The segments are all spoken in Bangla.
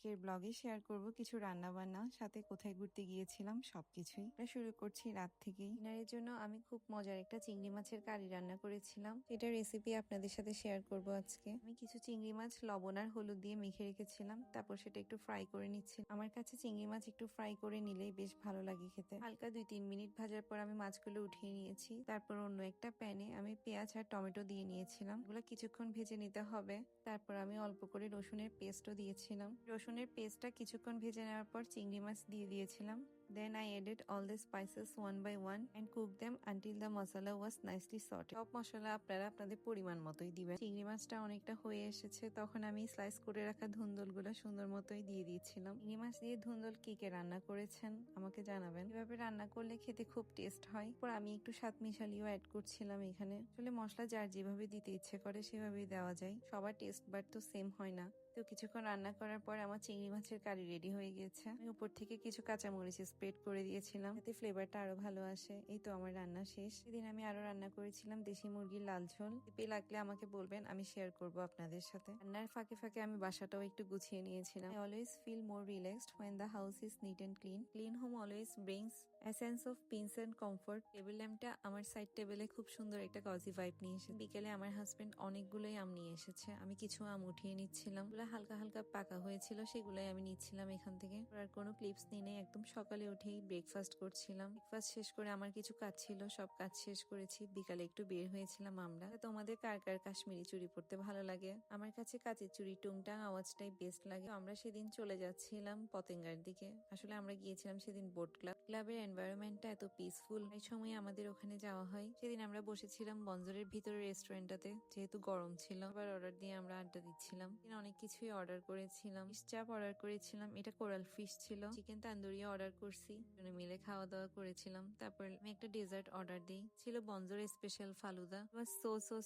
আজকের ব্লগে শেয়ার করব কিছু রান্না বান্না, সাথে কোথায় ঘুরতে গিয়েছিলাম সবকিছুই। শুরু করছি রাত থেকেই। ডিনারের জন্য আমি খুব মজার একটা চিংড়ি মাছের কারি রান্না করেছিলাম। এটা রেসিপি আপনাদের সাথে শেয়ার করব আজকে। আমি কিছু চিংড়ি মাছ লবণ আর হলুদ দিয়ে মেখে রেখেছিলাম, তারপর সেটা একটু ফ্রাই করে নিচ্ছি। আমার কাছে চিংড়ি মাছ একটু ফ্রাই করে নিলেই বেশ ভালো লাগে খেতে। হালকা 2-3 মিনিট ভাজার পর আমি মাছগুলো উঠিয়ে নিয়েছি। তারপর অন্য একটা প্যানে আমি পেঁয়াজ আর টমেটো দিয়ে নিয়েছিলাম। এগুলো কিছুক্ষণ ভেজে নিতে হবে। তারপর আমি অল্প করে রসুনের পেস্টও দিয়েছিলাম। রসুনের পেস্টটা কিছুক্ষণ ভেজে নেওয়ার পর চিংড়ি মাছ দিয়ে দিয়েছিলাম। Then I added all the spices one by one and cooked them until the masala was nicely sauteed. সব মশলা আপনারা আপনাদের পরিমাণ মতোই দিবেন। চিংড়ি মাছটা অনেকটা হয়ে এসেছে, তখন আমি স্লাইস করে রাখা ধুন্দুলগুলো সুন্দর মতোই দিয়ে দিয়েছিলাম। চিংড়ি মাছ দিয়ে ধুন্দুল কি কে রান্না করেছেন আমাকে জানাবেন। এভাবে রান্না করলে খেতে খুব টেস্ট হয়। পর আমি একটু স্বাদ মিশালিও অ্যাড করছিলাম এখানে। আসলে মশলা যার যেভাবে দিতে ইচ্ছে করে সেভাবেই দেওয়া যায়, সবার টেস্ট বাট তো সেম হয় না। তো কিছুক্ষণ রান্না করার পর আমার চিংড়ি মাছের কারি রেডি হয়ে গেছে। আমি উপর থেকে কিছু কাঁচামরিচ স্প্রেড করে দিয়েছিলাম, যাতে ফ্লেভারটা আরো ভালো আসে। এই তো আমার রান্না শেষ। সেদিন আমি আরো রান্না করেছিলাম দেশি মুরগির লাল ঝোল। রেসিপি লাগলে আমাকে বলবেন, আমি শেয়ার করব আপনাদের সাথে। রান্নার ফাঁকে ফাঁকে আমি বাসাটাও একটু গুছিয়ে নিয়েছিলাম। I always feel more relaxed when the house is neat and clean. Clean home always brings a sense of peace and comfort. Table ল্যাম্পটা আমার সাইড টেবিলে খুব সুন্দর একটা কজি ভাইব নিয়ে এসেছে। বিকেলে আমার হাজবেন্ড অনেকগুলোই আম নিয়ে এসেছে। আমি কিছু আম উঠিয়ে নিচ্ছিলাম। হালকা হালকা পাকা হয়েছিল, সেগুলাই আমি নিচ্ছিলাম এখান থেকে। আর কোনো ক্লিপস নিয়ে নেই, একদম সকালে উঠেই ব্রেকফাস্ট করছিলাম। ব্রেকফাস্ট শেষ করে আমার কিছু কাজ ছিল, সব কাজ শেষ করেছি। বিকালে একটু বের হয়েছিলাম আমরা। তোমাদের কার কার কাশ্মীরি চুড়ি পরতে ভালো লাগে? আমার কাছে কাচের চুড়ি টুংটাং আওয়াজটাই বেস্ট লাগে। আমরা সেদিন চলে যাচ্ছিলাম পতেঙ্গার দিকে। আসলে আমরা গিয়েছিলাম সেদিন বোট ক্লাবের এনভায়রনমেন্টটা এত পিসফুল, এই সময় আমাদের ওখানে যাওয়া হয়। সেদিন আমরা বসেছিলাম বন্দরের ভিতরে রেস্টুরেন্টটাতে, যেহেতু গরম ছিল। আবার অর্ডার দিয়ে আমরা আড্ডা দিচ্ছিলাম। অনেক কিছুই অর্ডার করেছিলাম। ফিশ চাপ অর্ডার করেছিলাম, এটা কোরাল ফিশ ছিল। চিকেন তান্দুরি অর্ডার করছি, মিলে খাওয়া দাওয়া করেছিলাম। তারপর আমি একটা ডেজার্ট অর্ডার দিই, ছিল বন্দরের স্পেশাল ফালুদা।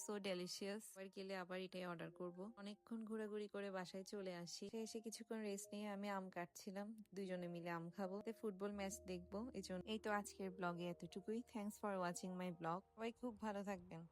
So delicious. আবার গেলে আবার এটাই অর্ডার করব। অনেকক্ষণ ঘোরাঘুরি করে বাসায় চলে আসি। এসে কিছুক্ষণ রেস্ট নিয়ে আমি আম কাটছিলাম, দুইজনে মিলে আম খাবো, ফুটবল ম্যাচ দেখবো। এই তো আজকের ব্লগে এতটুকুই। Thanks for watching my blog. সবাই খুব ভালো থাকবেন।